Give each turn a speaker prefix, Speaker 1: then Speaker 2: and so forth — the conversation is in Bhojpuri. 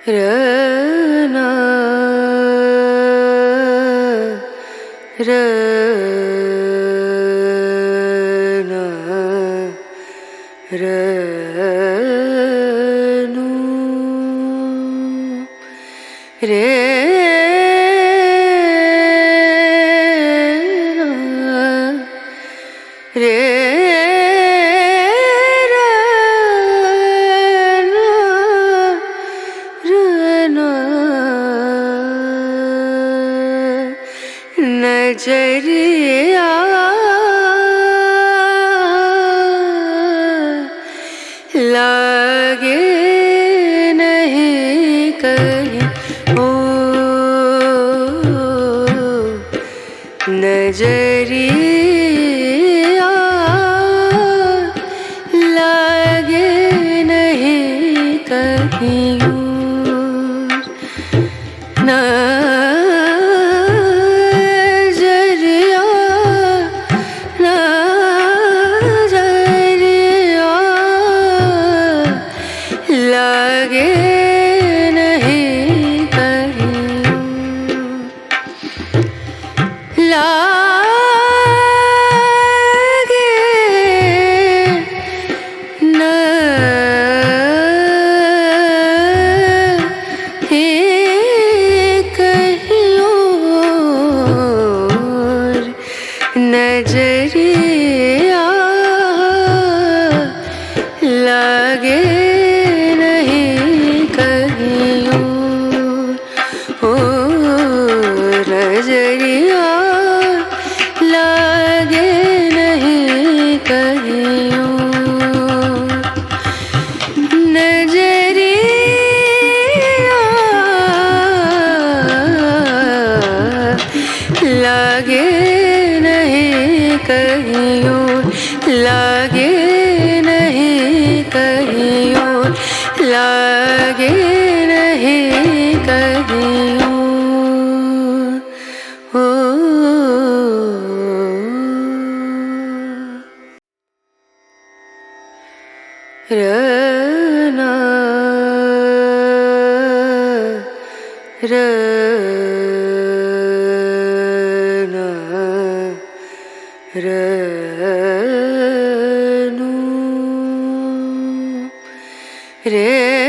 Speaker 1: रना रना रनु रे रे नजरिया लागे नहीं कहीं ओ नजरिया लागे नहीं कहीं लागे नहीं कहीं लागे नहीं कहीं और नजरिया लागे नजरिया लागे नहीं कहीं नजरिया लागे नहीं कहीं लागे नहीं कहीं लागे नहीं कहीं रना रना रनु रे